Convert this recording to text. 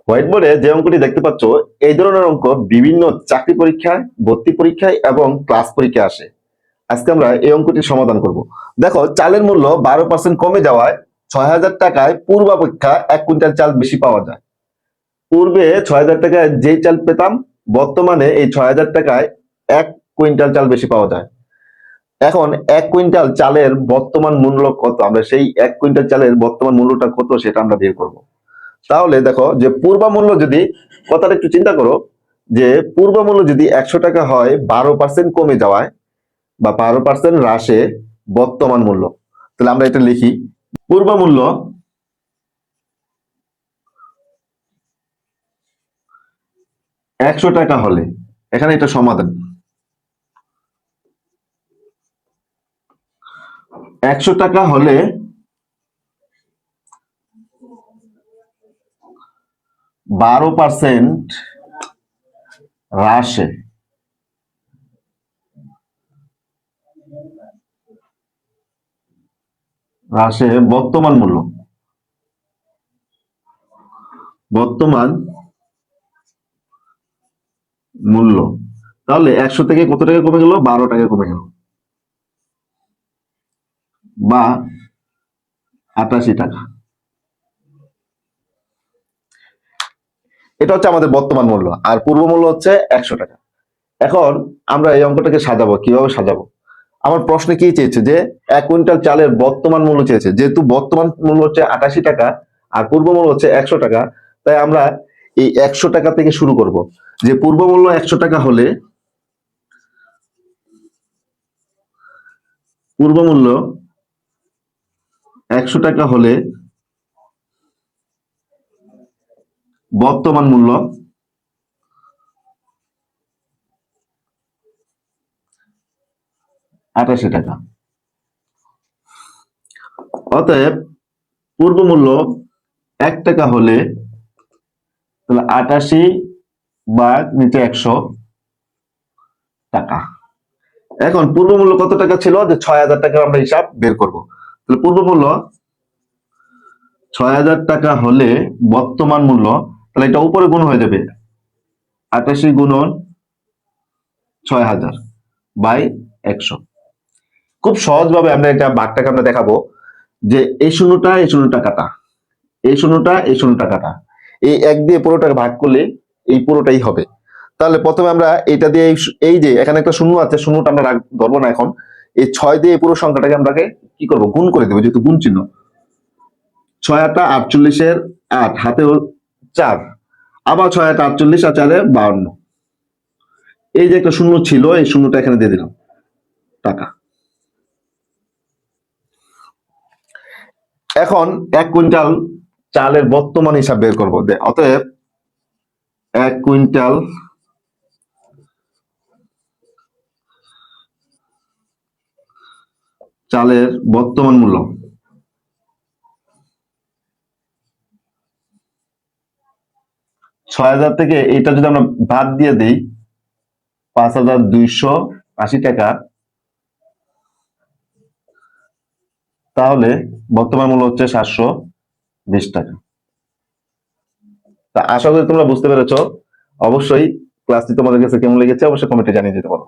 White বোর্ডে যে অঙ্কটি দেখতে পাচ্ছ, এই ধরনের অঙ্ক বিভিন্ন চাকরি পরীক্ষায়, ভর্তি পরীক্ষায় এবং ক্লাস পরীক্ষায় আসে। আজকে আমরা এই অঙ্কটির সমাধান করব। দেখো, চালের মূল্য 12% কমে যাওয়ায় 6,000 টাকায় পূর্বাপেক্ষা 1 কুইন্টাল চাল বেশি পাওয়া যায়। পূর্বে 6,000 টাকায় যেই চাল পেতাম, বর্তমানে এই 6,000 টাকায় 1 কুইন্টাল চাল বেশি পাওয়া যায়। এখন 1 কুইন্টাল চালের বর্তমান মূল্য কত, আমরা সেই 1 কুইন্টাল চালের বর্তমান মূল্যটা কত সেটা আমরা বের করব। তাহলে দেখো, যে পূর্ব মূল্য যদি, কথাটা একটু চিন্তা করো, যে পূর্ব মূল্য যদি 100 টাকা হয়, 12% কমে যাওয়ায় বা 12% হ্রাসে বর্তমান মূল্য, তাহলে আমরা এটা লিখি, পূর্ব মূল্য 100 টাকা হলে, এখানে এটা সমাধান, 100 টাকা হলে 12% হ্রাসে বর্তমান মূল্য, তাহলে 100 থেকে কত টাকা কমে গেল, 12 টাকা কমে গেল, বা 88 টাকা। এটা হচ্ছে আমাদের বর্তমান মূল্য, আর পূর্ব মূল্য হচ্ছে 100 টাকা। এখন আমরা এই অঙ্কটাকে সাজাবো, কিভাবে সাজাবো? আমার প্রশ্নে কি চেয়েছে, যে 1 কুইন্টাল চালের বর্তমান মূল্য চেয়েছে। যেহেতু বর্তমান মূল্য হচ্ছে 88 টাকা আর পূর্ব মূল্য হচ্ছে 100 টাকা, তাই আমরা এই 100 টাকা থেকে শুরু করব। যে পূর্ব মূল্য 100 টাকা হলে, পূর্ব মূল্য 100 টাকা হলে বর্তমান মূল্য 88 টাকা। অতএব পূর্ব মূল্য 1 টাকা হলে, তাহলে 88 বা নিচে 100 টাকা। এখন পূর্ব মূল্য কত টাকা ছিল, যে 6,000 টাকা আমরা হিসাব বের করব। তাহলে পূর্ব মূল্য 6,000 টাকা হলে বর্তমান মূল্য, তাহলে এটা উপরে গুণ হয়ে যাবে, 88 গুণন 6,000 বাই 100। খুব সহজভাবে আমরা এটা ভাগটাকে আমরা দেখাবো, যে এই শূন্যটা কাটা, এই শূন্যটা কাটা, এই 1 দিয়ে পুরোটাকে ভাগ করলে এই পুরোটাই হবে। তাহলে প্রথমে আমরা এটা দিয়ে, এই যে এখানে একটা শূন্য আছে, শূন্যটা আমরা ধরবো না এখন, এই 6 দিয়ে পুরো সংখ্যাটাকে আমরা কি করব, গুণ করে দেবো, যেহেতু গুণ চিহ্ন। 6 8 48 এর 8, হাতে 4, আবার 6 8 48 আর 4 52। এই যে একটা শূন্য ছিল, এই শূন্যটা এখানে দিয়ে দিলাম, টাকা। এখন 1 কুইন্টাল চালের বর্তমান হিসাব বের করবো। অতএব 1 কুইন্টাল চালের বর্তমান মূল্য, ছয় হাজার থেকে এটা যদি আমরা বাদ দিয়ে দিই, 5,280 টাকা, তাহলে বর্তমান মূল্য হচ্ছে 720 টাকা। তা আশা করি তোমরা বুঝতে পেরেছো। অবশ্যই ক্লাসটি তোমাদের কাছে কেমন লেগেছে অবশ্যই কমেন্টে জানিয়ে দিতে পারো।